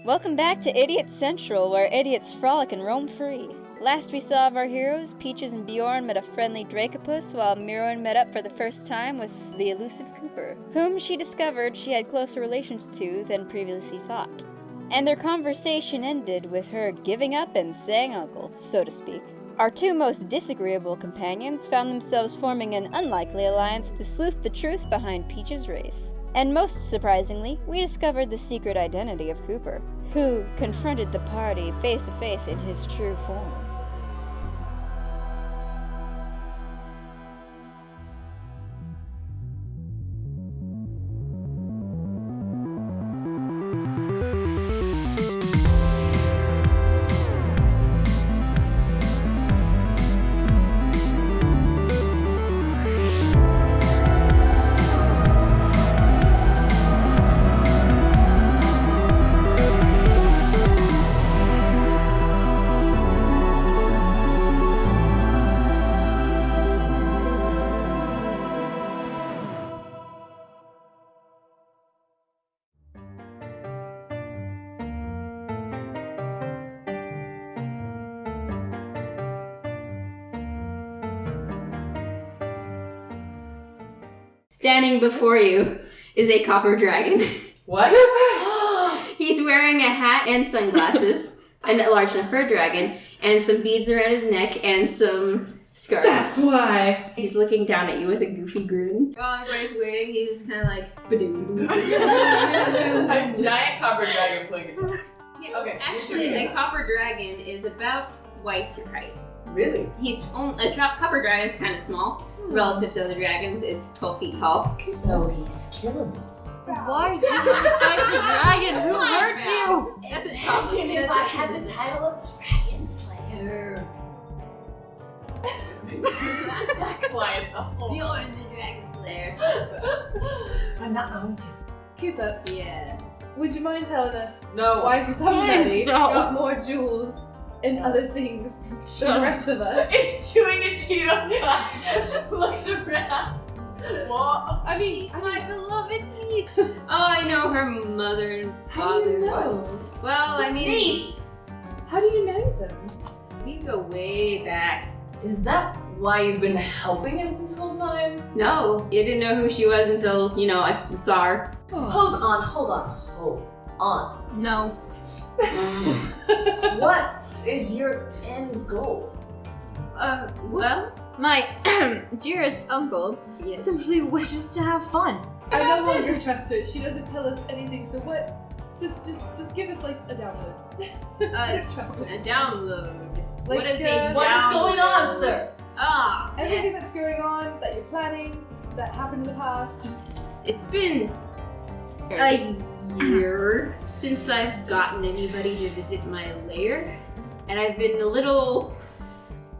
Welcome back to Idiot Central, where idiots frolic and roam free. Last we saw of our heroes, Peaches and Bjorn met a friendly Dracopus, while Mirowyn met up for the first time with the elusive Cooper, whom she discovered she had closer relations to than previously thought. And their conversation ended with her giving up and saying uncle, so to speak. Our two most disagreeable companions found themselves forming an unlikely alliance to sleuth the truth behind Peach's race. And most surprisingly, we discovered the secret identity of Cooper, who confronted the party face to face in his true form. Standing before you is a copper dragon. What? He's wearing a hat and sunglasses, a large enough for a dragon, and some beads around his neck and some scarves. That's why. He's looking down at you with a goofy grin. While everybody's waiting, he's just kind of like, ba-doom. A giant copper dragon playing guitar. Yeah, okay. Actually, a copper dragon is about twice your height. Really? A copper dragon is kind of small. Relative to other dragons, it's 12 feet tall. So he's killable. Why did you fight the dragon? Who hurt you? That's what Imagine if I had the title of Dragon Slayer. Quiet the whole. Bjorn the Dragon Slayer. I'm not going to. Cooper, Yes. would you mind telling us No. why somebody No. got more jewels and other things than the rest of us? It's chewing a Cheeto. Looks around. What? I mean, She's my beloved niece. Oh, I know her mother and how do father. you know? Well, I mean, Niece. How do you know them? we go way back. Is that why you've been helping us this whole time? No, you didn't know who she was until, I saw her. Hold on. No. What is your end goal? Well, My dearest uncle yes. simply wishes to have fun. I no longer trust her. She doesn't tell us anything. So what? Just give us like a download. I don't trust her. A download. Like, What is yeah, a What is going on, download? sir? Ah, Everything yes. that's going on, that you're planning, that happened in the past. It's been a year since I've gotten anybody to visit my lair, and I've been a little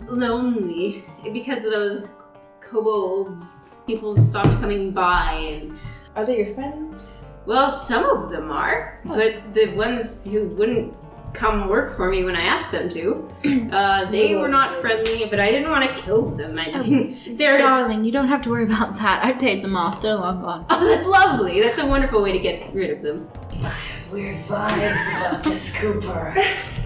lonely because of those kobolds. People stopped coming by, and Are they your friends? well, some of them are, but the ones who wouldn't come work for me when I asked them to, they were not friendly, but I didn't want to kill them. I mean, they're... Darling, you don't have to worry about that. I paid them off. They're long gone. Oh, that's lovely. That's a wonderful way to get rid of them. I have weird vibes about this Cooper.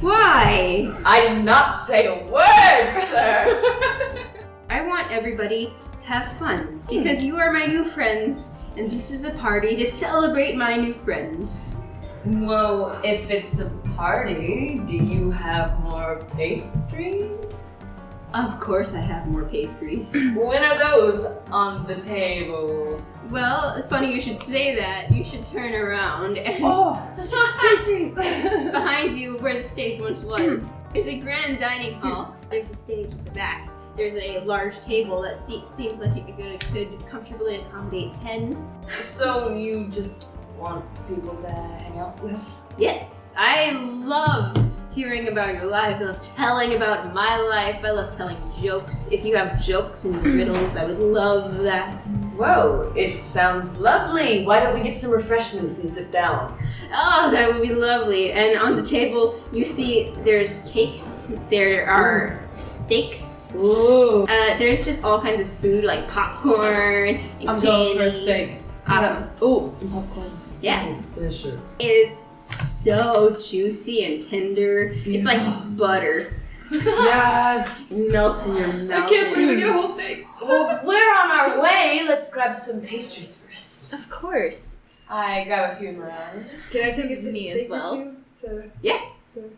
Why? I did not say a word, sir. I want everybody to have fun because you are my new friends, and this is a party to celebrate my new friends. Well, if it's a party, do you have more pastries? Of course I have more pastries. When are those on the table? Well, it's funny you should say that. You should turn around and Oh, pastries! behind you, where the stage once was, is a grand dining hall. There's a stage at the back. There's a large table that seems like it could comfortably accommodate 10. So you just want people to hang out with? Yes, I love hearing about your lives. I love telling about my life. I love telling jokes. If you have jokes and riddles, I would love that. Whoa, it sounds lovely. Why don't we get some refreshments and sit down? Oh, that would be lovely. And on the table, you see there's cakes, there are steaks, Ooh. there's just all kinds of food like popcorn and I'm candy. going for a steak. Awesome. Ooh, and popcorn. Yeah. Suspicious. It is so juicy and tender. It's like butter. Yes. Melts in your mouth. I can't believe we get a whole steak. Well, we're on our way. Let's grab some pastries first. Of course. I grab a few Mirowns. Can I take it to Me steak as well. or two? To Yeah.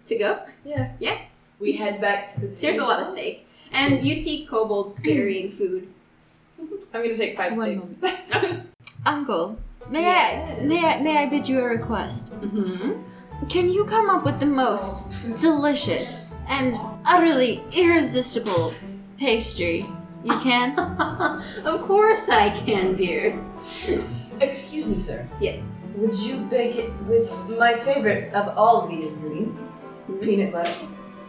To go? yeah. We head back to the table. There's a lot of steak. And you see kobolds varying food. I'm gonna take 5 One steaks. Uncle, may I bid you a request? Mm-hmm. Can you come up with the most delicious and utterly irresistible pastry you can? Of course I can, dear. Excuse me, sir. Yes. Would you bake it with my favorite of all the ingredients? Peanut butter.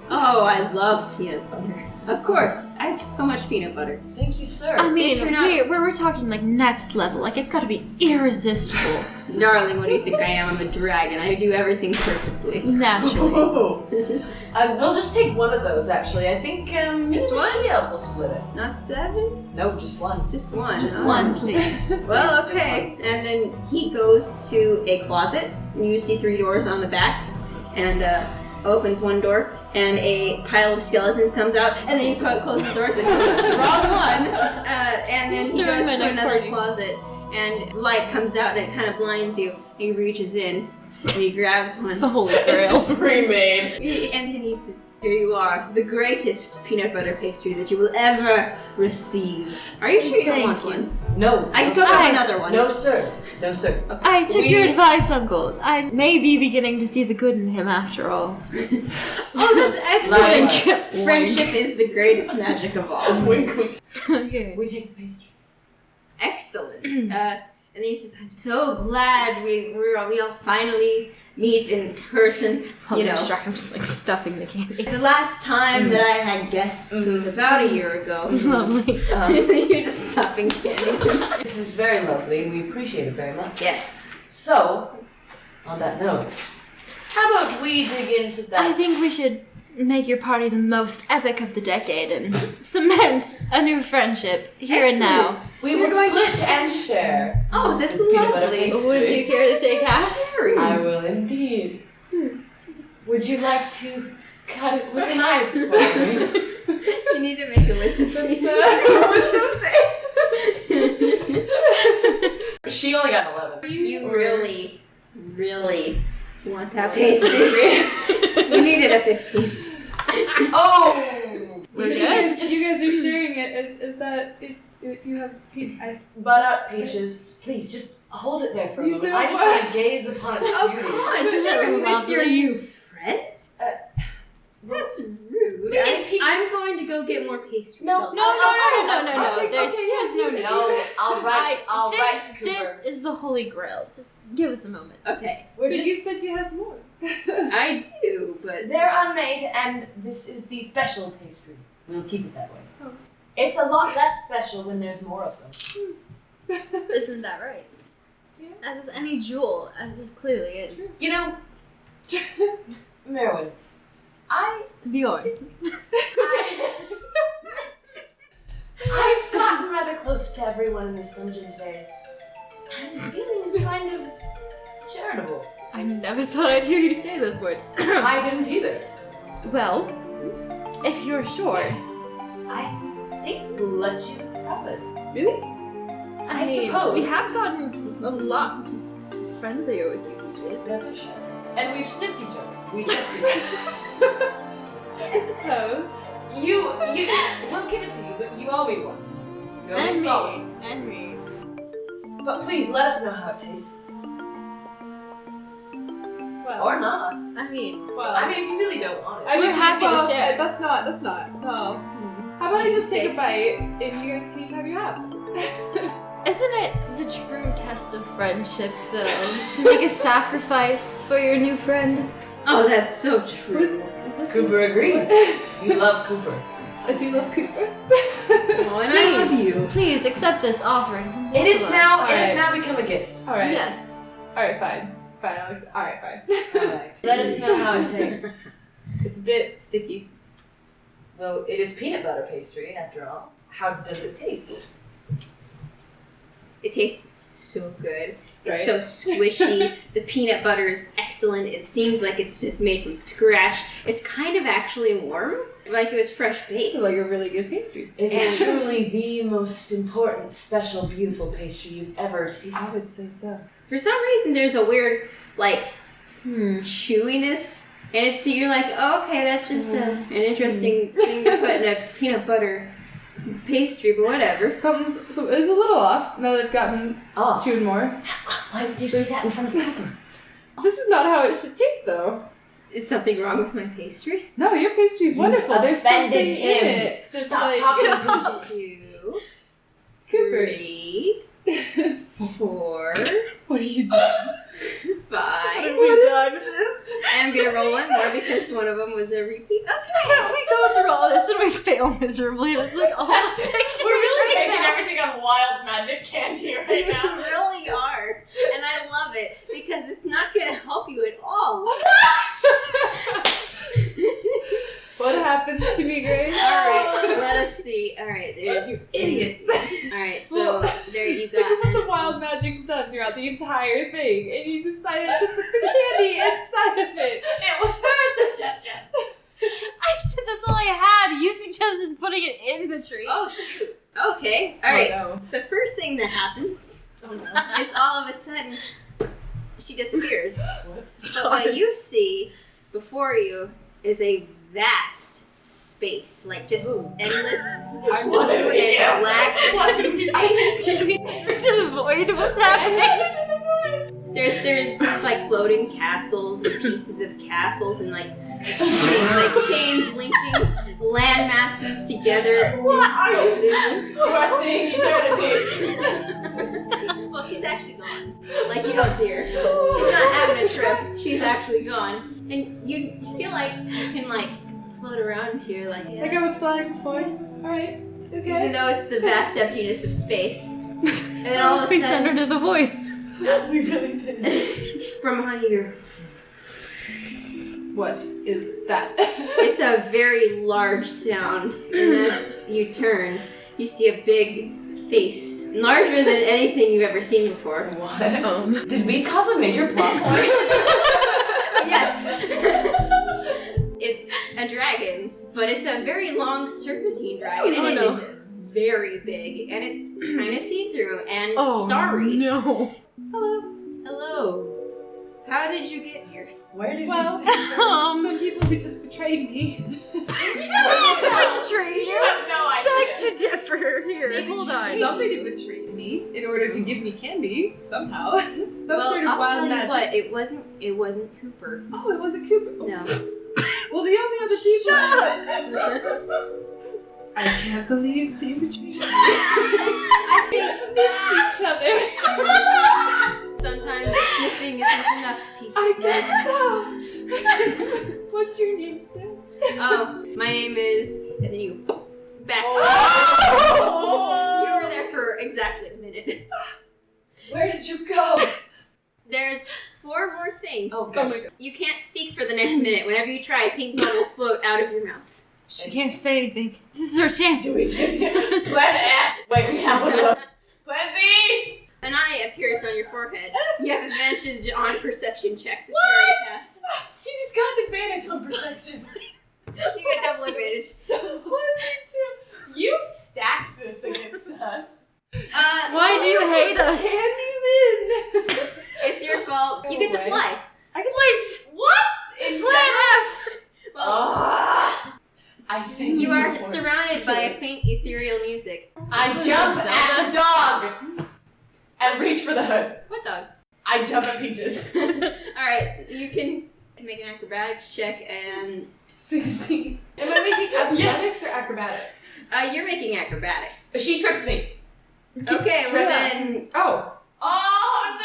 Oh, I love peanut butter. Of course. I have so much peanut butter. Thank you, sir. I mean, turn out- we're talking like next level. Like it's got to be irresistible. Darling, what do you think I am? I'm a dragon. I do everything perfectly. Naturally. We'll just take one of those, actually. I think Just one? She else will split it. Not 7? No, just one. Just one. Just Oh. one, please. Well, okay. And then he goes to a closet. And you see 3 doors on the back. And opens one door. And a pile of skeletons comes out. And then he closes doors and goes, wrong one. And then he goes to another closet. And light comes out and it kind of blinds you. He reaches in. And he grabs one. The Holy Grail. Pre-made. And then he says, here you are, the greatest peanut butter pastry that you will ever receive. Are you sure you don't want one? No. I can no, cook sir. up another one. No, sir. No, sir. I took We- your advice, Uncle. I may be beginning to see the good in him after all. Oh, that's excellent. Likewise. Friendship is the greatest magic of all. Wink, wink. Okay. We take the pastry. Excellent. And then he says, I'm so glad we all finally meet in person. You know, I'm just like stuffing the candy. the last time that I had guests was about a year ago. Lovely. You're just stuffing candies. This is very lovely, and we appreciate it very much. Yes. So, on that note, how about we dig into that? I think we should make your party the most epic of the decade and cement a new friendship here and now. Excellent. we will split and share. Oh, that's This peanut butter lovely. pastry. Would you care to take half? I will indeed. Would you like to cut it with a knife? Bobby? You need to make a wisdom save. She only got 11. You really, really want that pastry. You needed a 15. Oh! We're You good. guys are sharing it. Is that you have Butt up, Peaches. Please, just hold it there for a You moment. do I just what? want to gaze upon its Oh, beauty. come on. Share it with your Lovely. new friend? That's rude. Peaches- I'm going to go get more pastries. No, No. I'll take- There's okay, yes, no you- need. No, I'll write to Cooper. This is the Holy Grail. Just give us a moment. Okay. We're But just, you said you had more. I do, but... they're unmade, and this is the special pastry. We'll keep it that way. Oh. It's a lot less special when there's more of them. Isn't that right? Yeah. As with any jewel, as this clearly is. You know, Mirowyn, Bjorn. I've gotten rather close to everyone in this dungeon today. I'm feeling kind of charitable. I never thought I'd hear you say those words. I didn't either. Well, if you're sure. I think we'll let you have it. Really? I mean, suppose. we have gotten a lot friendlier with you, Peaches. That's for sure. And we've sniffed each other. We trust each other. I suppose. We'll give it to you, but you owe me one. You owe me And solid. me. And me. But please let us know how it tastes. Well, Or not. I mean, well. I mean, if you really don't want it. I We're mean, happy to well, share. That's not. No. How about I just take a bite and you guys can each have your halves? isn't it the true test of friendship, though, to make a sacrifice for your new friend? Oh, that's so true. Cooper agrees. You love Cooper. I do love Cooper. Oh, and I love you. Please accept this offering. from It both is of us. now. It Alright. has now become a gift. All right. Yes. All right. Fine. Alex. All right. Fine. Alright. Let us know how it tastes. It's a bit sticky. Well, it is peanut butter pastry, after all. How does it taste? It tastes so good. It's Right. so squishy. The peanut butter is excellent. It seems like it's just made from scratch. It's kind of actually warm, like it was fresh baked. Like a really good pastry. Is And- it truly the most important, special, beautiful pastry you've ever tasted? I would say so. For some reason, there's a weird, like, chewiness. And it's, you're like, oh, okay, that's just an interesting thing to put in a peanut butter pastry, but whatever. So it's a little off now that I've gotten Oh, chewed more. why did you say that in front of Cooper? This is not how it should taste, though. Is something wrong with my pastry? No, your pastry's wonderful. There's something offended in him. it. That's Stop like talking peaches. 2, Cooper. 3, 4, What are you doing? 5. We're done. I'm gonna roll one more because one of them was a repeat. Okay. We go through all this and we fail miserably. It's like, oh, picture We're really right making now. everything on wild magic candy right You now. really are. And I love it because it's not gonna help you at all. What happens to me, Grace? Alright, let us see. Alright, there's You idiots. Alright, so there you Think got about the wild magic's done throughout the entire thing, and you decided to put the candy inside of it. It was her suggestion. I said that's all I had. You suggested putting it in the tree. Oh shoot. Okay. Alright. Oh, The first thing that happens no. Oh, no. is all of a sudden she disappears. What? But what you see before you is a vast space, like just endless blue and black. Should we send her to the void? What's happening? There's like floating castles and pieces of castles and like chains linking land masses together. What are you? You are seeing eternity. Well, she's actually gone. Like you don't see her. She's not having a trip. She's actually gone. And you feel like you can like float around here like Like I was flying before. Alright. even Okay. though it's the vast emptiness of space. And then all of a We send her sudden, to the void. We really did. from behind you, you're What is that? it's a very large sound, and as you turn, you see a big face, larger than anything you've ever seen before. What? Did we cause a major plot point? Yes! It's a dragon, but it's a very long serpentine dragon, and it is very big, and it's kind of see-through and starry. No. Hello. How did you get here? Where did Well, we see some people who just betrayed me. Betray You you? have no idea. Beg to differ. Here, David, hold on. Somebody betrayed me in order to give me candy somehow. Some Well, sort of I'll wild tell magic. you what, it wasn't Cooper. Oh, it wasn't Cooper. Oh. No. Well, the only other people. I can't believe they betrayed me. I They sniffed each other. think sometimes sniffing isn't enough, people. I guess so. What's your name, sir? Oh, my name is, and then you back. Oh. You were there for exactly a minute. Where did you go? There's 4 more things. Oh, Oh my god. You can't speak for the next minute. Whenever you try, pink bubbles float out of your mouth. She can't say anything. This is her chance. Do we take it? Plan F. Wait, we have one of those. Plan Z. An eye appears on your forehead. You have advantage on perception checks if you already have. She just got an advantage on perception. You get double advantage. You've stacked this against us. Why do you hate us? Candy's in. It's your fault. You get to away. fly. I can wait. What? In Plan F! Well, I sing you are unicorn. surrounded by a faint ethereal music. I jump at the dog and reach for the hood. What dog? I jump at Peaches. Alright, you can make an acrobatics check and 16. Am I making athletics or acrobatics? you're making acrobatics. She trips me. Okay, well then, Oh. Oh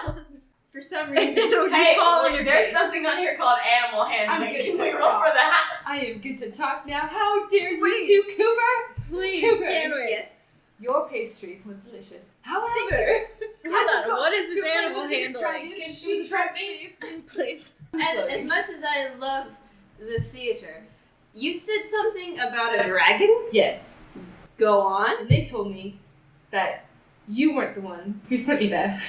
no! for some reason, Hey, fall on wait, your there's face. something on here called animal handling. I'm good Can to we roll talk. for that? I am good to talk now. How dare you Please. two, Cooper? Please, Cooper. can't wait. yes. Your pastry was delicious. However, Hold on, what is too this animal late with the handling? dragon. Can It she was a trip trap me? Please. As much as I love the theater, you said something about a dragon? Yes. Go on. And they told me that you weren't the one who sent me there.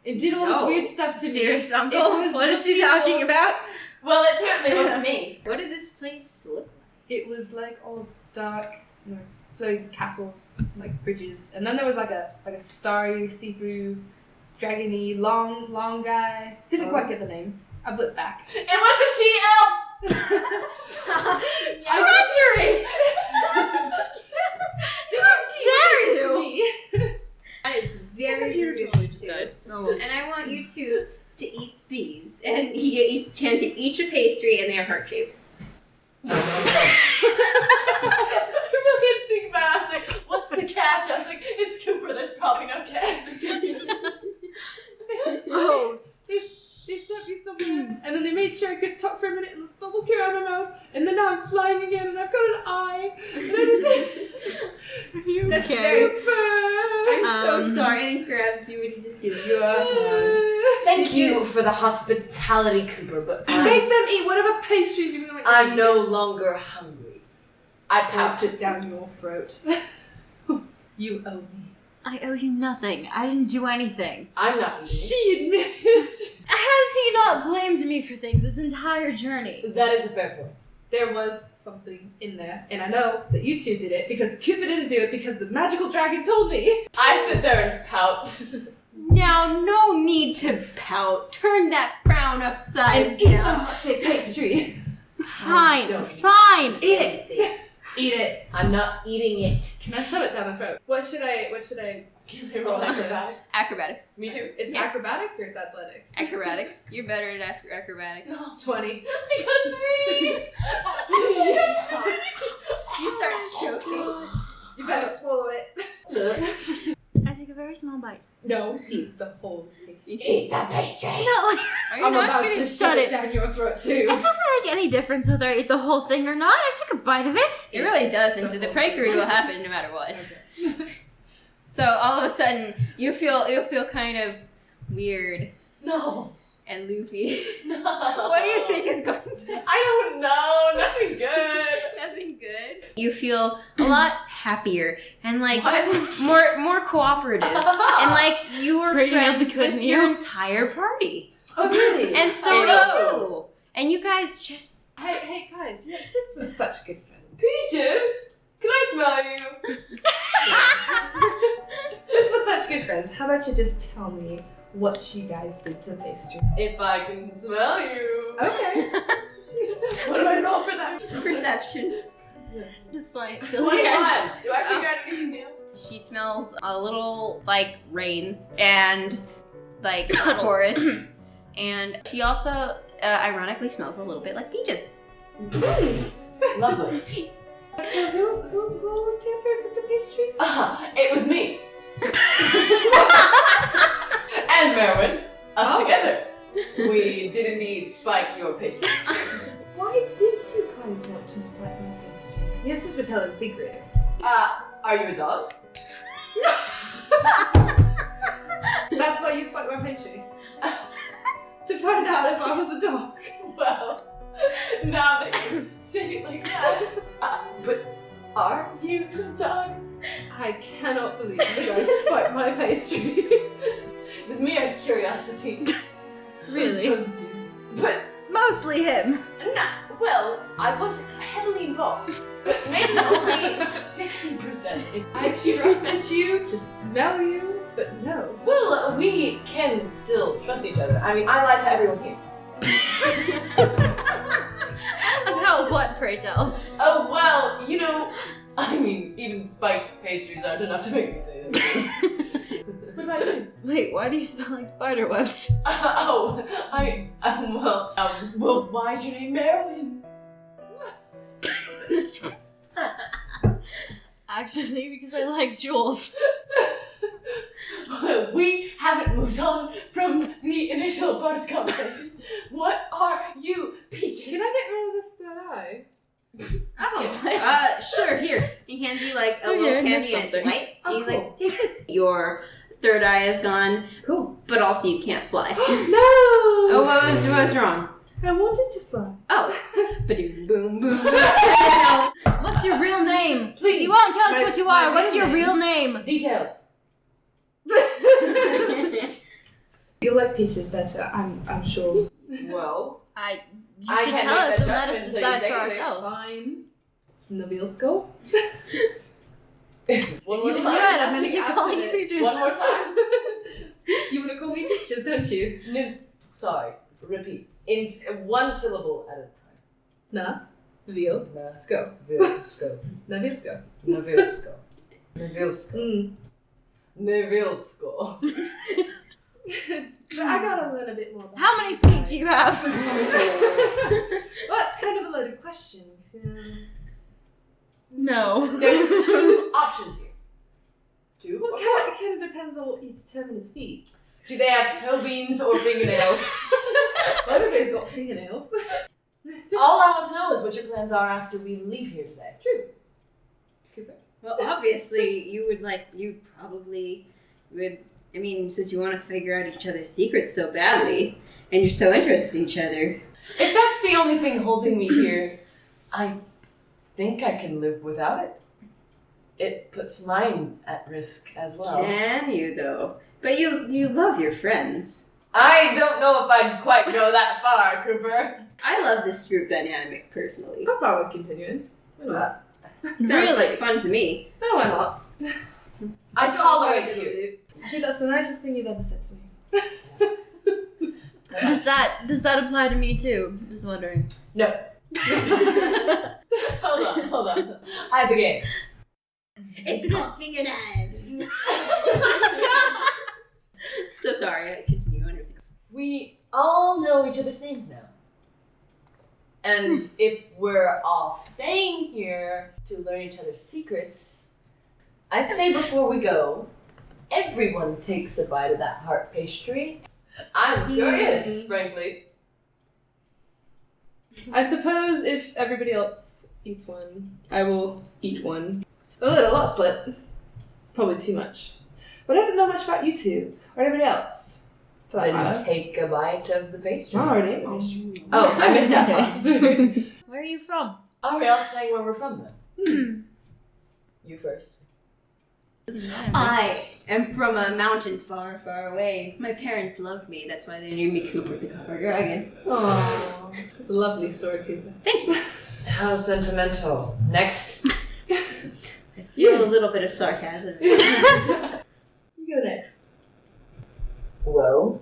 It did all this weird stuff to me. Dearest uncle, It was what is the she talking people- about? Well, it certainly wasn't me. What did this place look like? It was like all dark, floating castles, like bridges, and then there was like a starry, see-through, dragony, long guy. Didn't quite get the name. I blipped back. It was the she-elf! Treachery! Did you see Dare what you did to me? That is very rude of you two. And I want you two to eat these. And he hands you each a pastry, and they are heart-shaped. I really had to think about it. I was like, what's the catch? I was like, it's Cooper, there's probably no catch. Oh. They sent me somewhere, and then they made sure I couldn't talk for a minute, and those bubbles came out of my mouth, and then now I'm flying again, and I've got an eye, and I That's very I'm so sorry. And he grabs you and he just gives you a hug. Thank you for the hospitality, Cooper, but Make them eat whatever pastries you want to I'm eat. no longer hungry. I Pass passed it down your throat. You owe me. I owe you nothing. I didn't do anything. I'm not eating. She admitted. Has he not blamed me for things this entire journey? That is a fair point. There was something in there, and I know that you two did it because Cupid didn't do it because the magical dragon told me. I sit there and pout. Now, no need to pout. Turn that frown upside And eat the down. heart-shaped pastry. Fine, don't fine. Eat it. Eat it. I'm not eating it. Can I shove it down the throat? What should I? Can I roll acrobatics? Acrobatics. Me too. It's Yeah. acrobatics or it's athletics? Acrobatics. You're better at acrobatics. 20. I got 3! You start choking. You better swallow it. I take a very small bite. No, eat the whole pastry. Eat that pastry. No, Are you I'm not about gonna to shut shove it. it down your throat it too. doesn't make any difference whether I eat the whole thing or not. I took a bite of it. It really doesn't. The prankery will happen no matter what. So all of a sudden, you'll feel kind of weird No. and loopy. No. What do you think is going to? I don't know. Nothing good. Nothing good. You feel a lot happier and like What? more cooperative, and like you were Pretty friends between with you. your entire party, Oh, really? and so I do know. you. And you guys just Hey guys, since we're such good friends. Peaches, can I smell you? Since we're such good friends, how about you just tell me what you guys did to the pastry? If I can smell you. Okay. What do I roll for that? perception. Defiant. 21. Do I figure out anything new? She smells a little like rain and like forest, and she also ironically smells a little bit like peaches. Lovely. So who tampered with the pastry? It was me. And Mirowyn. Us together. We did indeed spike your pastry. Why did you guys want to spike my pastry? Yes, since we're telling secrets. Are you a dog? That's why you spiked my pastry. To find out if I was a dog. Well, now that you say it like that. But are you a dog? I cannot believe you guys spiked my pastry. It was me out of curiosity. Really? But, Mostly him. well, I was heavily involved. But maybe only 60%. I trusted you to smell you, but no. Well, we can still trust each other. I mean, I lie to everyone here. About what, pray tell? Oh, well, you know, I mean, even spiked pastries aren't enough to make me say that. What about you? Wait, why do you smell like spider webs? Well, why is your name Mirowyn? Actually, because I like jewels. Well, we haven't moved on from the initial part of the conversation. What are you, Peaches? Can I get rid of this third eye? Oh, sure. Here, he hands you like a Okay, little I candy missed and it's something. white. Oh, He's cool. like, take this. Your third eye is gone. Cool. But also you can't fly. No! Oh, what was wrong? I wanted to fly. Oh, boom, boom, boom. boom. What's your real name? Please. You won't tell us My- what you my are. What's real your name? real name? Details. You'll like peaches better, I'm sure. Well, You I should can't tell make us that and let us judgment until you decide say for anything. ourselves. Fine. It's Nabil's skull. one more You time. good, I'm gonna Nothing keep calling you after it. Peaches. One more time. You want to call me peaches, don't you? No, sorry. Repeat. In one syllable at a time. Na. Nabil. Na. Sko. Nevilsko. Nabilsko. Nevilsko. Nevilsko. Mm. Nevilsko. But I gotta learn a bit more about How many feet do you have? Well, it's kind of a loaded question. 'Cause, you know... No. There's 2 options here. 2? Well, it kind of depends on what you determine as feet. Do they have toe beans or fingernails? Well, everybody's got fingernails. All I want to know is what your plans are after we leave here today. True. Cooper. Well, obviously, you probably would. I mean, since you want to figure out each other's secrets so badly, and you're so interested in each other. If that's the only thing holding me here, I think I can live without it. It puts mine at risk as well. Can you, though? But you love your friends. I don't know if I'd quite go that far, Cooper. I love this group dynamic, personally. I'm fine with continuing. Why not? Sounds like fun to me. No, why not? I tolerate you. I think that's the nicest thing you've ever said to me. Does that apply to me too? Just wondering. No. Hold on. I have a game. It's called finger knives. So sorry, I continue on with you. We all know each other's names now. And if we're all staying here to learn each other's secrets, I say before we go, everyone takes a bite of that heart pastry. I'm curious, frankly. I suppose if everybody else eats one, I will eat one. A lot slit. Probably too much. But I don't know much about you two, or anybody else, for that Then matter. take a bite of the pastry. I already ate the pastry. Oh, I missed that part. Where are you from? Are we all saying where we're from then? You first. I am from a mountain far, far away. My parents loved me. That's why they named me Cooper the Copper Dragon. Aww. It's a lovely story, Cooper. Thank you. How sentimental. Next. I feel a little bit of sarcasm. You go next. Well,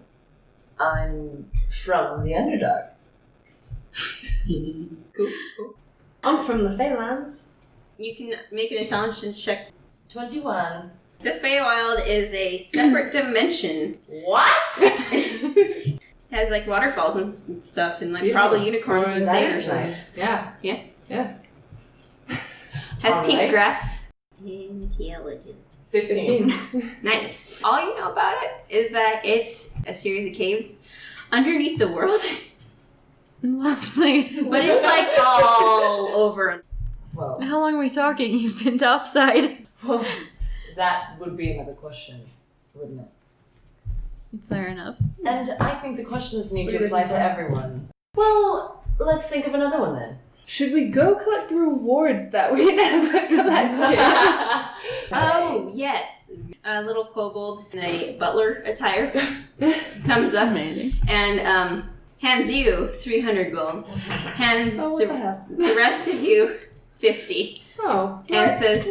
I'm from the Underdark. Cool. I'm from the Feylands. You can make an intelligence check. 21. The Feywild is a separate dimension. What? It has like waterfalls and stuff, and like beautiful. probably unicorns and That's satyrs. nice. Yeah. Has All pink right. grass. Intelligent. 15. Nice. All you know about it is that it's a series of caves underneath the world, Lovely. but it's like all over. Well, How long are we talking? You've been topside. that would be another question, wouldn't it? Fair enough. And I think the questions need What to are you apply looking to for? everyone. Well, let's think of another one then. Should we go collect the rewards that we never collected? Oh, yes. A little kobold in a butler attire comes up Amazing. and hands you 300 gold. Hands Oh, what the hell? the rest of you 50. Oh. And says,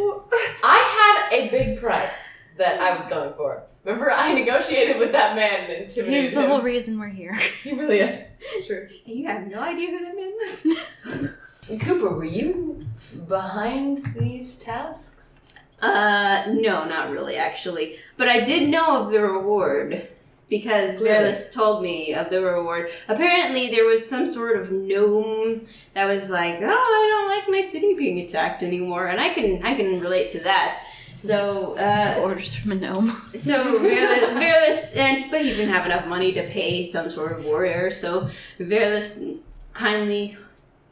I had a big price that I was going for. Remember, I negotiated with that man and intimidated He's the him. whole reason we're here. He really is. True. you have no idea who that man was? Cooper, were you behind these tasks? No, not really, actually. But I did know of the reward, because Clearly. Verlis told me of the reward. Apparently, there was some sort of gnome that was like, oh, I don't like my city being attacked anymore, and I can relate to that. So, Orders from a gnome. so Verlis, but he didn't have enough money to pay some sort of warrior, so Verlis kindly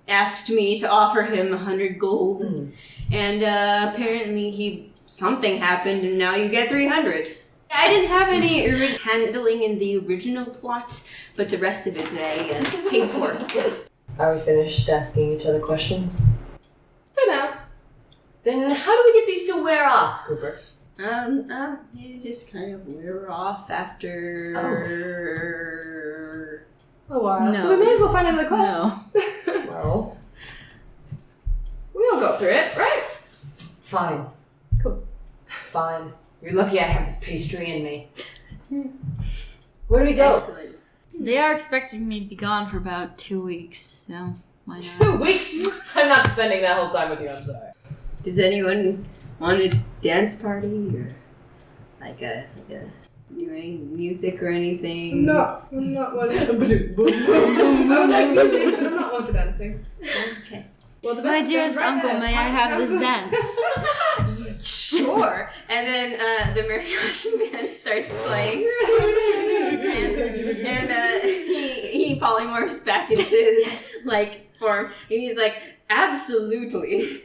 asked me to offer him 100 gold, and apparently something happened, and now you get 300. I didn't have any handling in the original plot, but the rest of it I paid for. Are we finished asking each other questions? For now. Then how do we get these to wear off, Cooper? They just kind of wear off after. A while. No. So we may as well find another quest. Well, We all got through it, right? fine. Cool. Fine. You're lucky I have this pastry in me. Where do we go? Excellent. They are expecting me to be gone for about 2 weeks, so why not? 2 weeks? I'm not spending that whole time with you, I'm sorry. Does anyone want a dance party or like a do any music or anything? I'm not one. I would like music, but I'm not one for dancing. Okay. Well, the My best dearest right uncle, there is may I have this dance? Sure. And then the mariachi band starts playing, and he polymorphs back into his like form, and he's like, absolutely.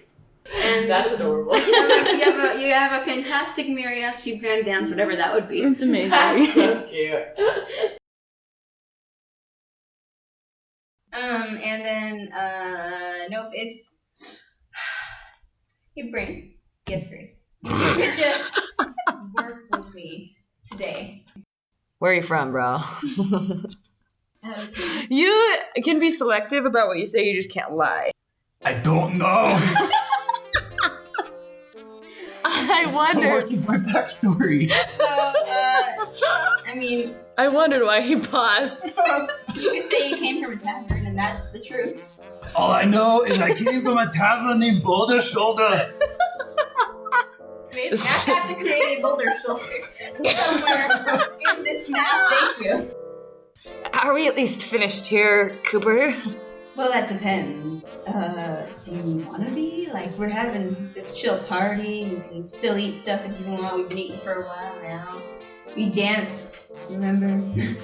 And That's adorable. you have a fantastic mariachi band dance, whatever that would be. It's amazing. That's so cute. And then, nope, it's... Hey, Brain. Yes, Grace. You could just work with me today. Where are you from, bro? Attitude. You can be selective about what you say, you just can't lie. I don't know. I I'm wondered. still working my backstory. So, I mean, I wondered why he paused. you could say you came from a tavern, and that's the truth. All I know is I came from a tavern named Boulder Shoulder. We have to create a boulder shoulder somewhere in this map, thank you. Are we at least finished here, Cooper? Well, that depends. Do you want to be? Like, we're having this chill party. You can still eat stuff if you want. We've been eating for a while now. We danced, remember? We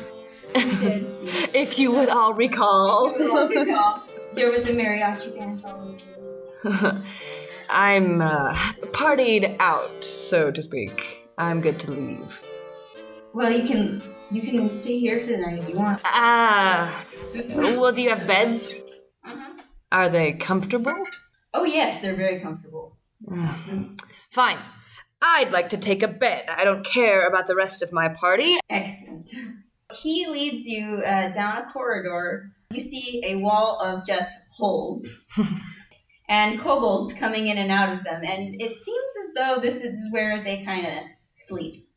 did. If you would all recall. You will recall. There was a mariachi band following you. I'm partied out, so to speak. I'm good to leave. Well, you can stay here for the night if you want. Well, do you have beds? Uh-huh. Are they comfortable? Oh, yes, they're very comfortable. Fine. I'd like to take a bed. I don't care about the rest of my party. Excellent. He leads you down a corridor. You see a wall of just holes. And kobolds coming in and out of them. And it seems as though this is where they kind of sleep.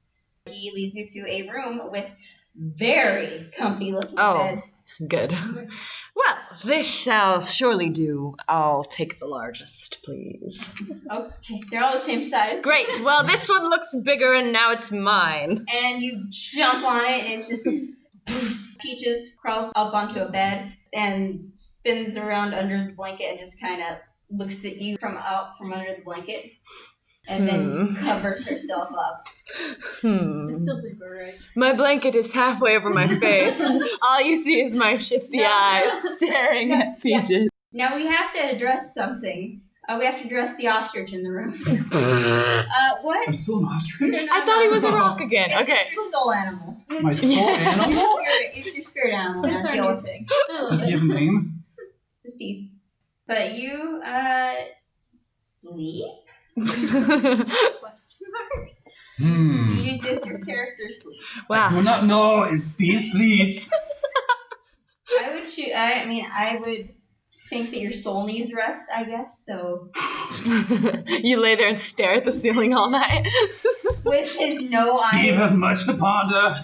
He leads you to a room with very comfy looking beds. Good. Well, this shall surely do. I'll take the largest, please. Okay, they're all the same size. Great. Well, this one looks bigger and now it's mine. And you jump on it and it's just... Peaches crawls up onto a bed and spins around under the blanket and just kind of looks at you from under the blanket. And then covers herself up. It's still deeper, right? My blanket is halfway over my face. All you see is my shifty eyes staring at Peaches. Now we have to address something. We have to address the ostrich in the room. What? I'm still an ostrich? You're not I thought he was a an rock again. It's Okay. just your soul animal. My soul animal? It's your spirit animal. That's the only thing. Does he have a name? Steve. But you, sleep? Question mark? Does your character sleep? I do Wow. not know if Steve sleeps. I would choose. I would think that your soul needs rest. I guess so. You lay there and stare at the ceiling all night. With his no Steve eyes. has much to ponder.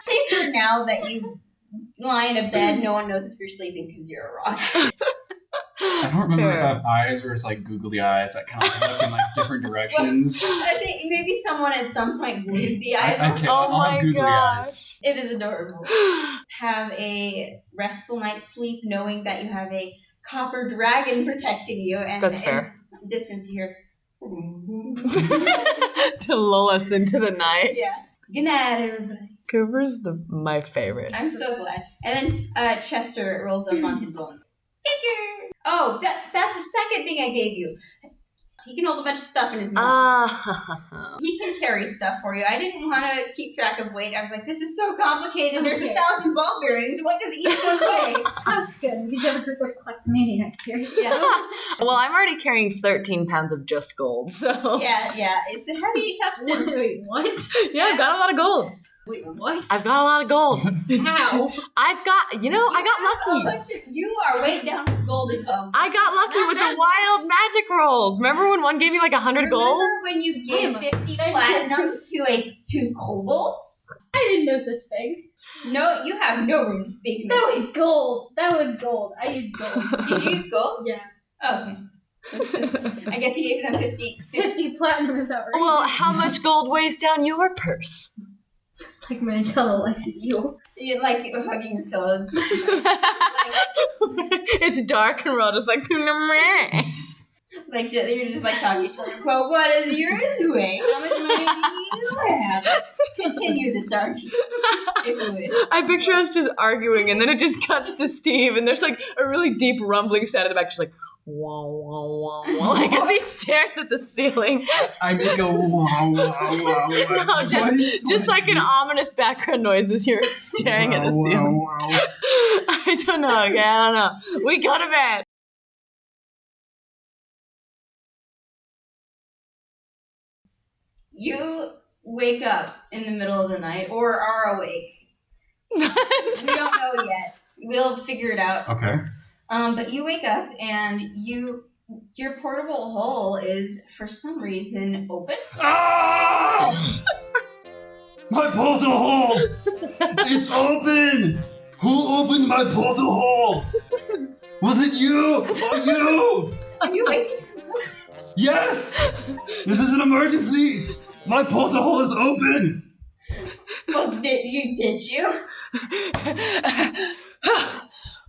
Say for now that you lie in a bed. No one knows if you're sleeping because you're a rock. I don't remember Fair. if I have eyes or it's like googly eyes that kind of look in like different directions. I think maybe someone at some point glued the eyes I on. can't. Oh I'll my have googly gosh. eyes. It is adorable. Have a restful night's sleep knowing that you have a copper dragon protecting you. And That's fair. in distance you hear... To lull us into the night. Yeah. Good night, everybody. Cooper's my favorite. I'm so glad. And then Chester rolls up on his own. Take your... Oh, that's the second thing I gave you. He can hold a bunch of stuff in his mouth. Ah. He can carry stuff for you. I didn't want to keep track of weight. I was like, this is so complicated. There's 1,000 ball bearings. What does each one weigh? That's good, because you have a group of kleptomaniacs here. Yeah. Well, I'm already carrying 13 pounds of just gold, so. Yeah. It's a heavy substance. Wait, what? Yeah, I've got a lot of gold. Wait, what? I've got a lot of gold. How? I got lucky. You are weighed down with gold as well. I got lucky with the wild magic rolls. Remember when one gave me like 100 gold? Remember when you gave 50 platinum to 2 kobolds? I didn't know such thing. No, you have no room to speak, That Missy. was gold. I used gold. Did you use gold? Yeah. Oh, okay. I guess you gave them 50. 50 platinum is outrageous. Well, how much gold weighs down your purse? Like I'm gonna tell the likes of you. You like hugging your pillows. It's dark and we're all just like, Like you're just like talking to each other. Well, what is yours weigh? How much money do you have? Continue this argument, if you wish. I picture us just arguing and then it just cuts to Steve and there's like a really deep rumbling sound in the back, just like, wah, wah, wah, wah, like as he stares at the ceiling. I make a wow, wow, wow. No, just like an ominous background noise as you're staring at the ceiling. Wow. I don't know, okay, I don't know. We go to bed. You wake up in the middle of the night, or are awake. We don't know yet. We'll figure it out. Okay. But you wake up and your portable hole is for some reason open. Ah! My portal hole! It's open! Who opened my portal hole? Was it you? Or you? Are you waking? Yes! This is an emergency! My portal hole is open! Well, did you?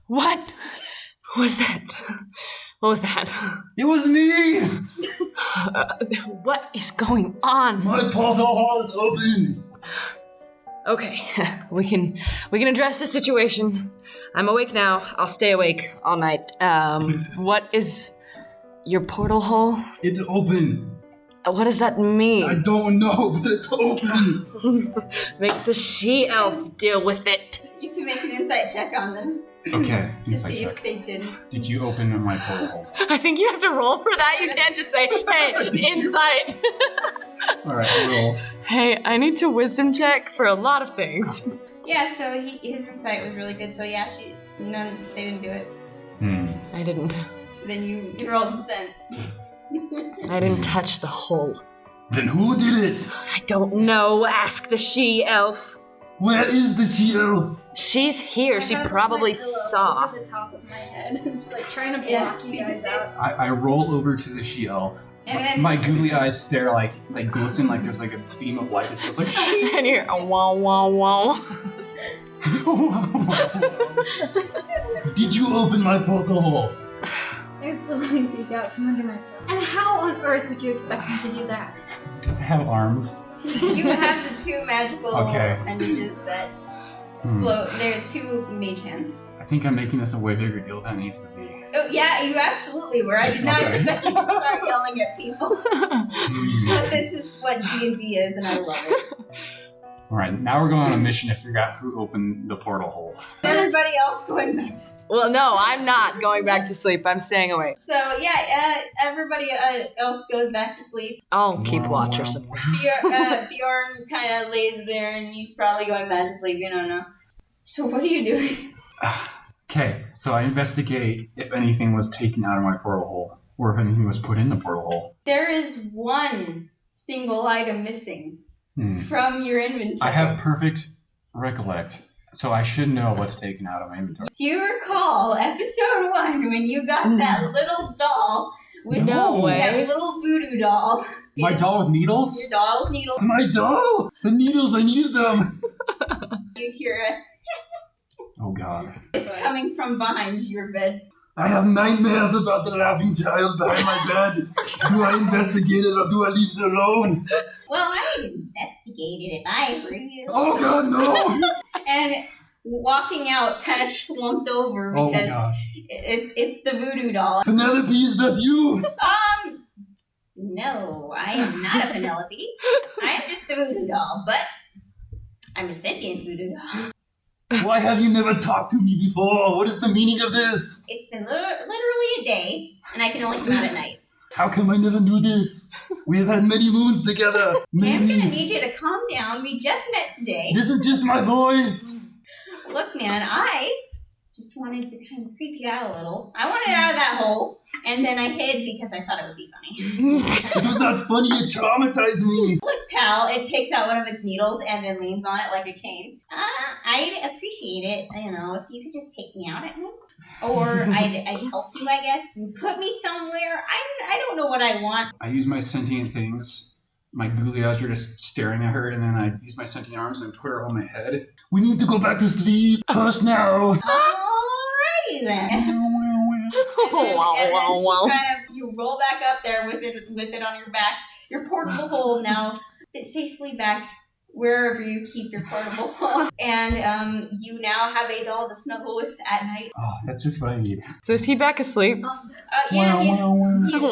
What was that? What was that? It was me! What is going on? My portal hole is open! Okay, we can address the situation. I'm awake now. I'll stay awake all night. What is your portal hole? It's open. What does that mean? I don't know, but it's open. Make the she-elf deal with it. You can make an insight check on them Okay. to Insight see check. if they didn't. Did you open my portal hole? I think you have to roll for that. You can't just say, hey, insight. All right, roll. Hey, I need to wisdom check for a lot of things. Yeah, so his insight was really good. So yeah, they didn't do it. I didn't. Then you rolled consent. I didn't touch the hole. Then who did it? I don't know. Ask the she-elf. Where is the she-elf? She's here. She probably saw. Over the top of my head. I'm just like trying to block Yeah, you you guys just out. I roll over to the she-elf. And then My googly eyes stare like glisten like there's like a beam of light that goes like And you're a wah wah wah. Did you open my portal hole? I slowly peeked out from under my pillow. And how on earth would you expect me to do that? I have arms. you have the 2 magical Okay. appendages that float. They're 2 mage hands. I think I'm making this a way bigger deal than it needs to be. Oh yeah, you absolutely were. I did not Okay. expect you to start yelling at people. But this is what D&D is, and I love it. All right, now we're going on a mission to figure out who opened the portal hole. Is everybody else going back to sleep? Well, no, I'm not going back to sleep. I'm staying awake. So yeah, everybody else goes back to sleep. I'll keep watch or something. Bjorn kind of lays there, and he's probably going back to sleep. You don't know. So what are you doing? Okay, so I investigate if anything was taken out of my portal hole, or if anything was put in the portal hole. There is 1 single item missing from your inventory. I have perfect recollect, so I should know what's taken out of my inventory. Do you recall episode 1 when you got that little doll with No way. that little voodoo doll? My doll with needles? Your doll with needles. My doll! The needles, I need them! You hear it. Oh god. It's coming from behind your bed. I have nightmares about the laughing child behind my bed. Do I investigate it or do I leave it alone? Well, I would investigate it if I were you. Oh god, no! And walking out, kind of slumped over Oh because gosh. it's the voodoo doll. Penelope, is that you? No, I am not a Penelope. I am just a voodoo doll, but I'm a sentient voodoo doll. Why have you never talked to me before? What is the meaning of this? It's been literally a day, and I can only come out at night. How come I never knew this? We have had many moons together. Okay, I'm gonna need you to calm down. We just met today. This is just my voice. Look, man, I just wanted to kind of creep you out a little. I wanted out of that hole, and then I hid because I thought it would be funny. It was not funny. It traumatized me. Look, pal, it takes out one of its needles and then leans on it like a cane. I'd appreciate it, if you could just take me out at night. Or I'd help you, I guess. Put me somewhere. I don't know what I want. I use my sentient things. My googly eyes are just staring at her, and then I use my sentient arms and put her on my head. We need to go back to sleep. Hush now. Alrighty then. And then you roll back up there with it on your back. Your portable hole now. Sit safely back wherever you keep your portable hole. And you now have a doll to snuggle with at night. Oh, that's just what I need. So is he back asleep? Yeah, he's super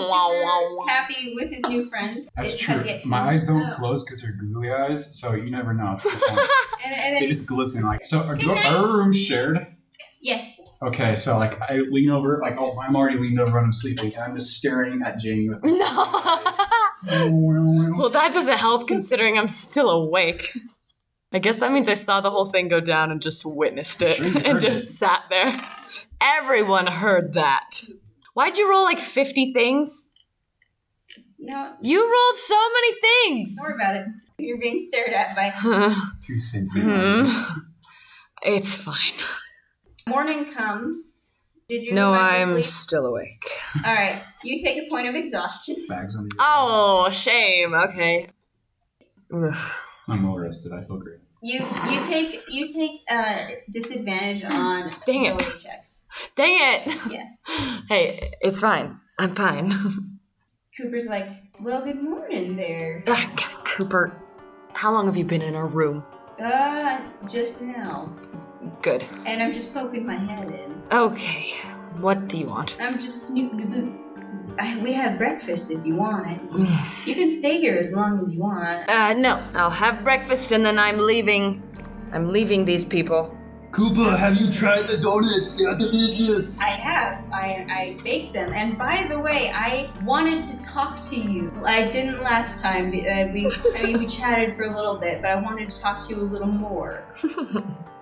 happy with his new friend. That's true. My eyes don't close because they're googly eyes, so you never know. and they just glisten. So are our rooms shared? Yeah. Okay, so I lean over, I'm already leaned over and I'm sleeping, and I'm just staring at Jamie with my eyes. Well, that doesn't help considering I'm still awake. I guess that means I saw the whole thing go down and just witnessed it and just sat there. Everyone heard that. Why'd you roll 50 things? No. You rolled so many things. Don't worry about it. You're being stared at by 2 sentient. It's fine. Morning comes. Did you No, go back to I'm sleep? still awake. All right. You take a point of exhaustion. Bags on the Oh, shame. Okay. Ugh. I'm well rested. I feel great. You take disadvantage on Dang it. ability checks. Dang it. Yeah. Hey, it's fine. I'm fine. Cooper's like, well, good morning there. Cooper, how long have you been in our room? Just now. Good. And I'm just poking my head in. Okay. What do you want? I'm just snooping a boot. We had breakfast if you want it. You can stay here as long as you want. No. I'll have breakfast and then I'm leaving. I'm leaving these people. Cooper, have you tried the donuts? They are delicious. I have. I baked them. And by the way, I wanted to talk to you. I didn't last time. We chatted for a little bit, but I wanted to talk to you a little more.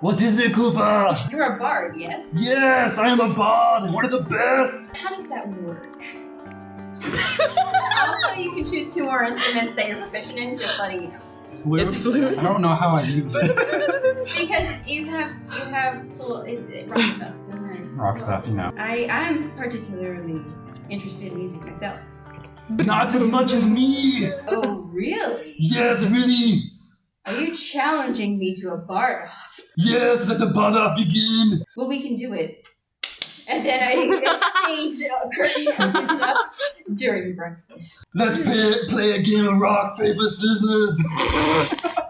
What is it, Cooper? You're a bard, yes? Yes, I am a bard. One of the best. How does that work? Also, you can choose 2 more instruments that you're proficient in, just letting you know. Flute? It's flute. I don't know how I use it. Because you have rock stuff. Rock stuff, I'm particularly interested in music myself. Not as much as me. Oh, really? Yes, really. Are you challenging me to a bard off? Yes, let the bard off begin. Well, we can do it. And then a stage curtain opens up during breakfast. Let's play a game of rock, paper, scissors.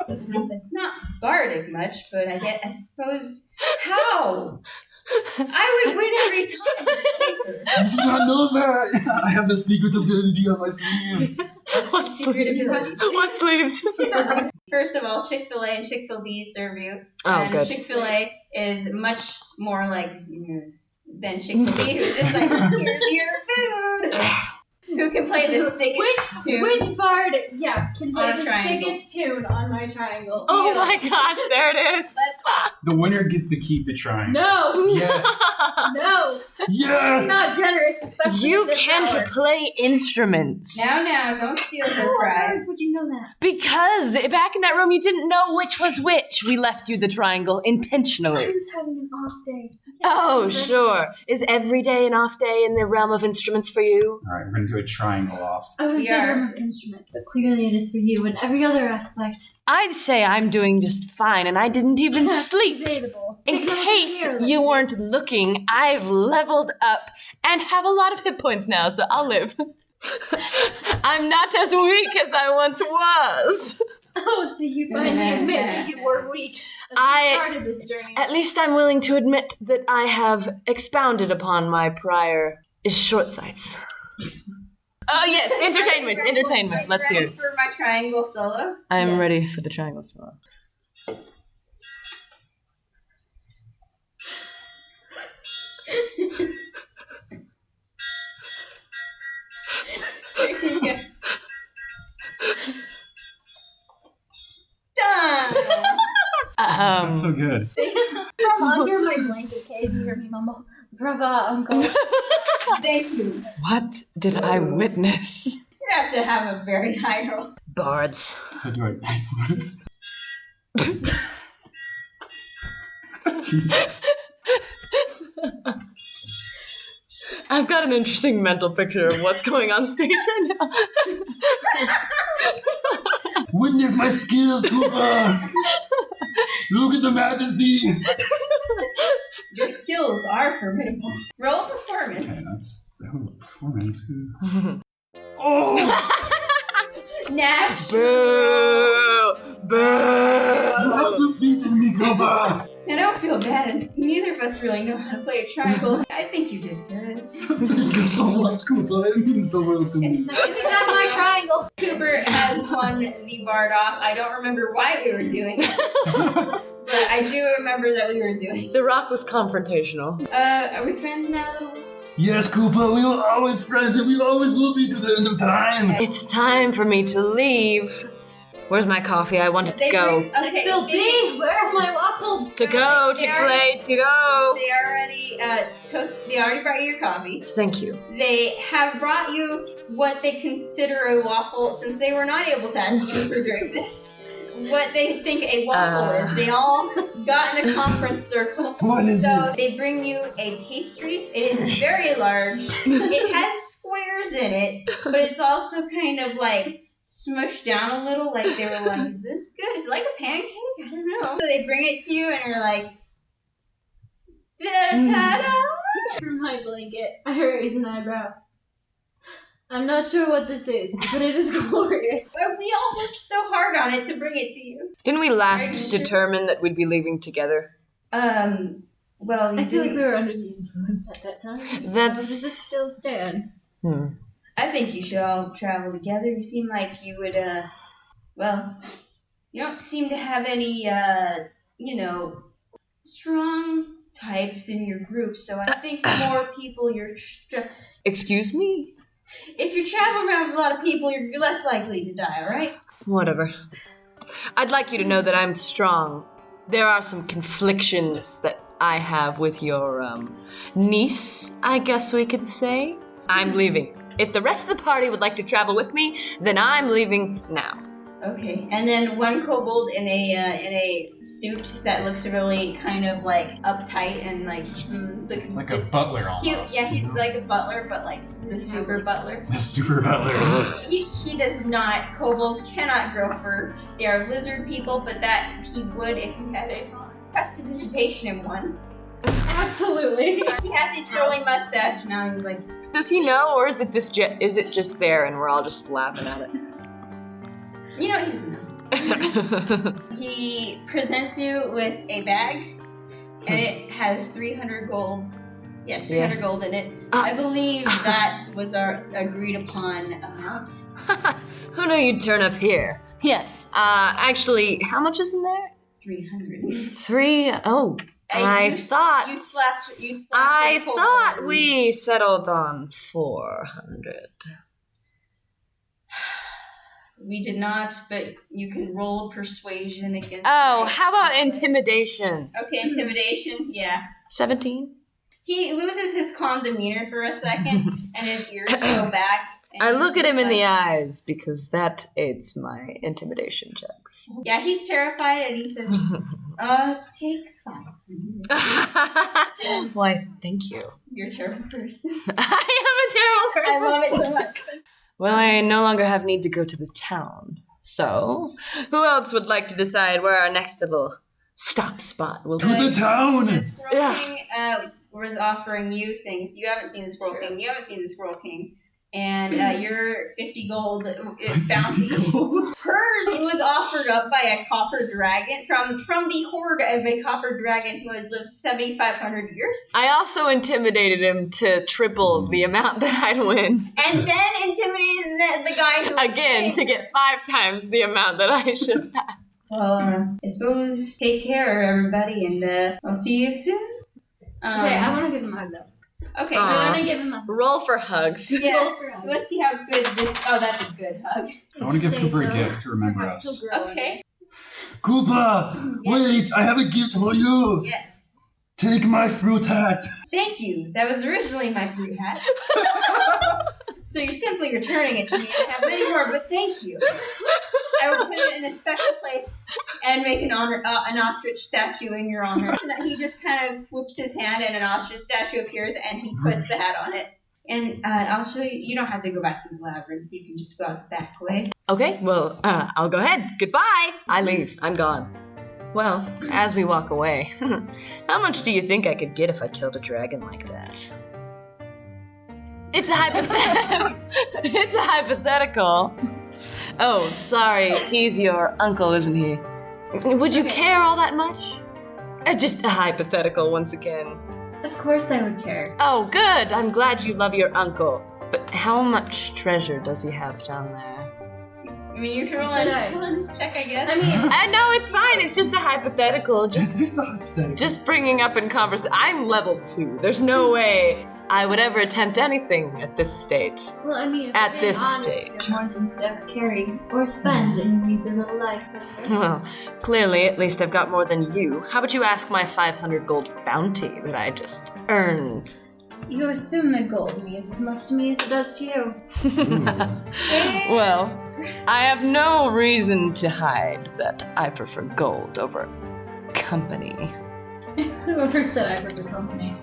It's not bardic much, but I suppose how? I would win every time. You do not know that. I have the secret ability on my sleeve. What's your secret ability? What sleeves? First of all, Chick-fil-A and Chick-fil-B serve you. Oh, and good. Chick-fil-A is much more than Chick-fil-B, who's just like, here's your food. Who can play the sickest tune? Which bard, can play On a the triangle. sickest tune on my triangle? Oh You. my gosh, there it is. The winner gets to keep the triangle. No! Yes. No! Yes. Not generous, especially You in this can't hour. play instruments. Now, don't steal her How on prize. earth would you know that? Because back in that room you didn't know which was which. We left you the triangle I intentionally. was having an off day. Oh, sure. Is every day an off day in the realm of instruments for you? All right, we're going to do a triangle off. I would say room of instruments, but clearly it is for you in every other aspect. I'd say I'm doing just fine and I didn't even sleep. Debatable. In Take notes case here. you weren't looking, I've leveled up and have a lot of hit points now, so I'll live. I'm not as weak as I once was. Oh, so you finally admit that you were weak. As I- you started this journey. At least I'm willing to admit that I have expounded upon my prior short sights. Oh, yes, entertainment. Let's hear Ready it. for my triangle solo? I'm ready for the triangle solo. Done. That's so good. From under my blanket cage, you hear me mumble, "Brava, uncle." Thank you. What did I witness? You have to have a very high roll. Bards. So do I. Jeez. I've got an interesting mental picture of what's going on stage right now. Witness my skills, Cooper. Look at the majesty. Your skills are formidable. Roll performance. Okay, that's performance. Oh, Natch. Boo! you have Boo! defeated me, Cooper. I don't feel bad. Neither of us really know how to play a triangle. I think you did good. Thank you so much, Cooper. It means the world to me. It's my triangle. Cooper has won the Bard off. I don't remember why we were doing it, but I do remember that we were doing it. The rock was confrontational. Are we friends now, little? Yes, Cooper, we were always friends and we always will be to the end of time. It's time for me to leave. Where's my coffee? I want it to go. Okay, Still speaking- big. Where are my waffles? To go, to play, to go. They already they already brought you your coffee. Thank you. They have brought you what they consider a waffle, since they were not able to ask Cooper during this. What they think a waffle is. They all got in a conference circle. What is So they bring you a pastry. It is very large. It has squares in it, but it's also kind of like smushed down a little. Like they were like, "Is this good? Is it like a pancake? I don't know." So they bring it to you, and you're like, "Da-da-da-da." From my blanket, I raise an eyebrow. I'm not sure what this is, but it is glorious. But we all worked so hard on it to bring it to you. Didn't we Are you last sure? determine that we'd be leaving together? Well, I feel like we were under the influence at that time. That's- How does it still stand? I think you should all travel together. You seem like you would, well, you don't seem to have any, strong types in your group, so I think the more people Excuse me? if you travel around with a lot of people, you're less likely to die, alright? Whatever. I'd like you to know that I'm strong. There are some conflictions that I have with your, niece, I guess we could say. I'm leaving. If the rest of the party would like to travel with me, then I'm leaving now. Okay, and then one kobold in a suit that looks really kind of like uptight and like Like a butler almost. he's like a butler, but like the super butler. The super butler. He does not. Kobolds cannot grow fur. They are lizard people, but that he would if he had a prestidigitation in one. Absolutely. He has a twirling mustache now. He's like, Does he know, or is it is it just there and we're all just laughing at you know, he doesn't know. it? He presents you with a bag, and it has 300 gold. Yes, 300 gold in it. I believe that was our agreed upon amount. Who knew you'd turn up here? Yes. Actually, how much is in there? 300. 3. Oh, I thought we settled on 400. We did not, but you can roll persuasion against. Oh, me. how about intimidation? Okay, intimidation. Yeah. 17. He loses his calm demeanor for a second, and his ears go back. And I he's look at just him in the like- eyes because that aids my intimidation checks. Yeah, he's terrified, and he says, take 5. Why, thank you. You're a terrible person. I am a terrible person. I love it so much. Well, I no longer have need to go to the town. So, who else would like to decide where our next little stop spot will To be? the town. The Squirrel King was offering you things. You haven't seen the Squirrel King. You haven't seen the Squirrel King. and your 50 gold bounty. Hers was offered up by a copper dragon from the horde of a copper dragon who has lived 7,500 years. I also intimidated him to triple the amount that I'd win. And then intimidated the guy who was Again, to get 5 times the amount that I should have. Well, I suppose take care, everybody, and I'll see you soon. Okay, I want to give him a hug though. Okay, I want to give him a hug. Roll for hugs. yeah. Roll for hug. Let's see how good this. Oh, that's a good hug. I want to give Say Cooper a so. gift to remember Perhaps us. he'll grow Okay. Cooper, wait, I have a gift for you. Yes. Take my fruit hat. Thank you. That was originally my fruit hat. So you're simply returning it to me. I have many more, but thank you. I will put it in a special place and make an ostrich statue in your honor. And he just kind of whoops his hand and an ostrich statue appears and he puts the hat on it. And I'll show you. You don't have to go back to the labyrinth. You can just go out the back way. Okay, well, I'll go ahead. Goodbye. I leave. I'm gone. Well, as we walk away, how much do you think I could get if I killed a dragon like that? It's a hypothetical. It's a hypothetical. Oh, sorry. He's your uncle, isn't he? Would you care all that much? Just a hypothetical once again. Of course I would care. Oh, good. I'm glad you love your uncle. But how much treasure does he have down there? I mean, you can roll Should a I? intelligence check, I guess. I mean, No, it's fine. It's just a hypothetical. This is a hypothetical. Just bringing up in conversation. I'm level 2. There's no way I would ever attempt anything at this stage. well, I mean, if At we're being this honest, stage. you're more than you could ever carry or spend in your easy little life. Well, clearly, at least I've got more than you. How about you ask my 500 gold bounty that I just earned? You assume that gold means as much to me as it does to you. Well, I have no reason to hide that I prefer gold over company. Whoever said I prefer company.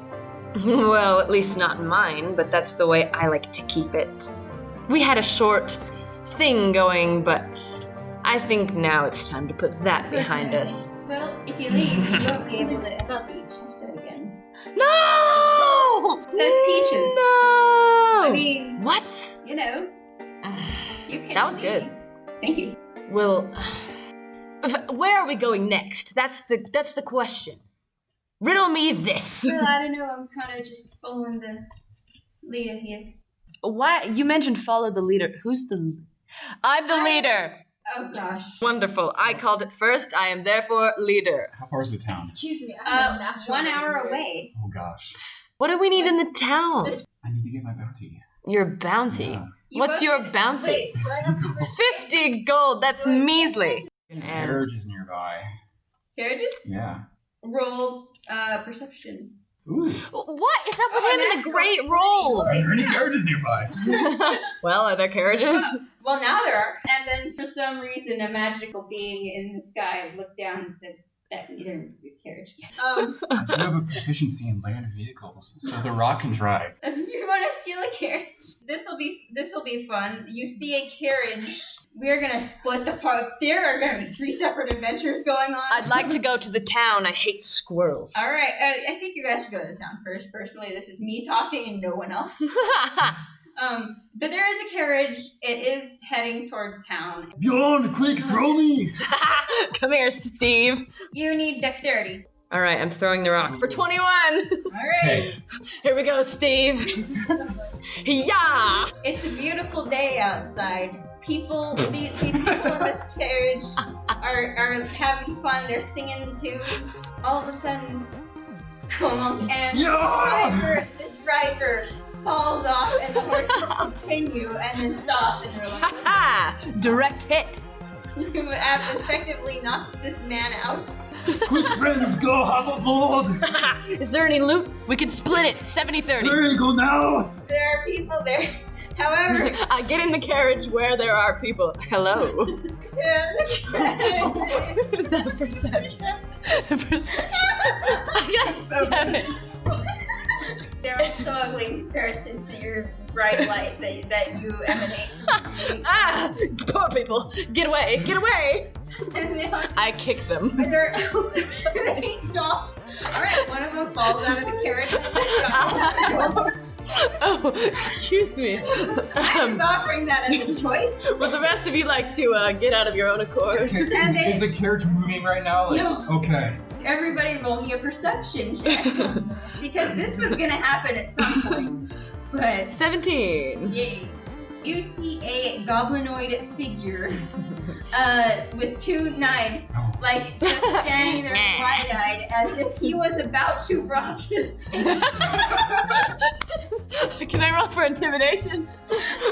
Well, at least not mine, but that's the way I like to keep it. We had a short thing going, but I think now it's time to put that behind us. Well, if you leave, you won't be able to see Chester again. No! It says Peaches. No! I mean, what? you know, you can That was leave. good. Thank you. Well, where are we going next? That's the question. Riddle me this. Well, I don't know. I'm kind of just following the leader here. Why? You mentioned follow the leader. Who's the? I'm the leader. Oh gosh. Wonderful. I called it first. I am therefore leader. How far is the town? Excuse me, I'm a natural 1 hour leader. away. Oh gosh. What do we need in the town? I need to get my bounty. Your bounty. Yeah. What's your bounty? Wait, so I have to 50 gold. That's measly. And And carriage is nearby. Carriages? Yeah. Roll perception. Ooh. what is up with him and the natural great 20. rolls? Are there any carriages nearby? Well, are there carriages? Well, now there are. And then for some reason, a magical being in the sky looked down and said, "That there must be a carriage." I do have a proficiency in land vehicles, so the rock can drive. You want to steal a carriage? This will be fun. You see a carriage. We're gonna split the part. There are gonna be 3 separate adventures going on. I'd like to go to the town. I hate squirrels. All right, I think you guys should go to the town first. Personally, this is me talking and no one else. But there is a carriage. It is heading toward town. Bjorn, quick, throw me. Come here, Steve. You need dexterity. All right, I'm throwing the rock for 21. All right. Okay. Here we go, Steve. Yeah. It's a beautiful day outside. The people in this carriage are having fun. They're singing tunes. All of a sudden, and the driver falls off, and the horses continue and then stop, and they're like, Ha! Direct hit. "You have effectively knocked this man out." Quick, friends, go hop aboard. Is there any loot? We can split it 70-30. Hurry, go now. There are people there. However, I get in the carriage where there are people. Hello. Is that perception? Perception. I got 7. They're all so ugly in comparison to your bright light that you emanate. Ah! Poor people. Get away. Get away. I kick them. All right, one of them falls out of the carriage. And Oh Oh, excuse me. I was offering that as a choice. Would the rest of you like to get out of your own accord? Is the carriage moving right now? Like, No. Okay. Everybody roll me a perception check. Because this was gonna happen at some point. But 17. yay. You see a goblinoid figure with 2 knives, like just standing there wide-eyed as if he was about to rob this thing. Can I roll for intimidation?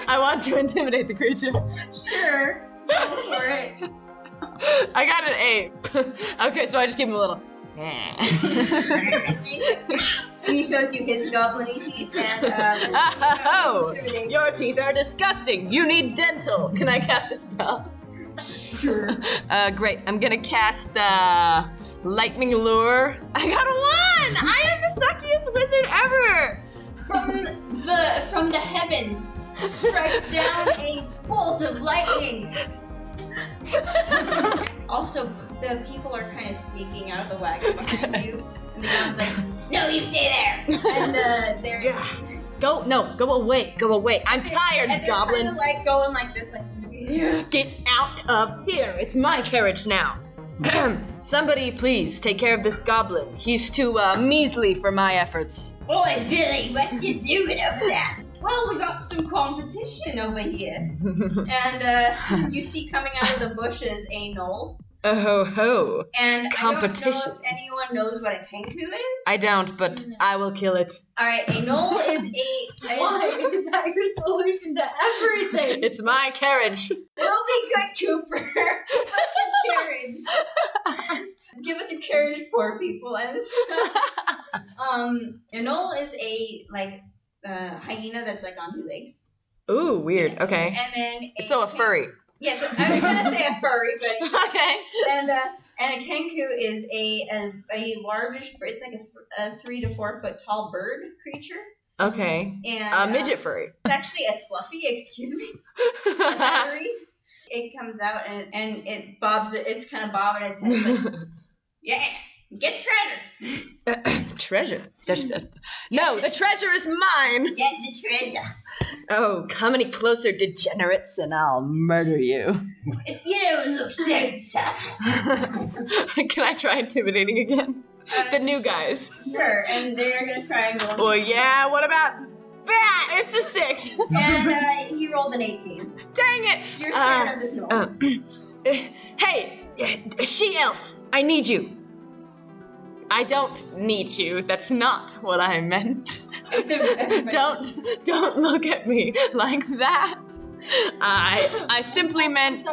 I want to intimidate the creature. Sure, go for it. I got an 8. Okay, so I just give him a little. And he shows you his goblin teeth and Oh, your teeth are disgusting. You need dental. Can I cast a spell? Sure. Great. I'm gonna cast lightning lure. I got a 1. I am the suckiest wizard ever. From the heavens strikes down a bolt of lightning. Also, the people are kind of sneaking out of the wagon behind you. And the goblin's like, no, you stay there. And they're Go away. I'm tired, and they're goblin. kind of like going like this, like, Get out of here. It's my carriage now. Somebody please take care of this goblin. He's too measly for my efforts. boy, Billy, what you doing over there? Well, we got some competition over here. And you see coming out of the bushes a knoll. Oh ho ho. And Competition. I don't know if anyone knows what a kenku is. I don't, but I will kill it. Alright, a knoll is Why is that your solution to everything? It's my carriage. We'll be good, Cooper. What's your carriage? Give us your carriage, poor people. And a knoll is a hyena that's like on 2 legs. Ooh, weird. Okay. And then So a furry. Yes, I was gonna say a furry, but Okay. and a kenku is a largish. It's like a 3 to 4 foot tall bird creature. Okay. And A midget furry. It's actually a fluffy. Excuse me. A battery. It comes out and it bobs. It's kind of bobbing its head. It's like, yeah, get the treasure. Treasure. No, the treasure is mine. Get the treasure. Oh, come any closer, degenerates, and I'll murder you. You don't look so tough. Can I try intimidating again? The new guys. Sure, and they're gonna try and roll. Well, yeah, what about that? It's a 6. And he rolled an 18. Dang it. You're scared of this knoll. Hey, she-elf, I need you. I don't need you. That's not what I meant. Don't look at me like that. I simply meant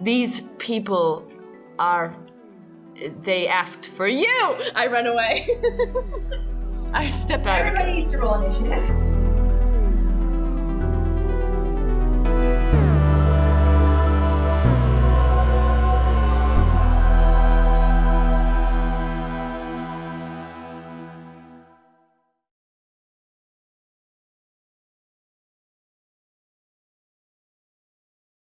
these people they asked for you. I run away. I step out. Everybody needs to roll initiative.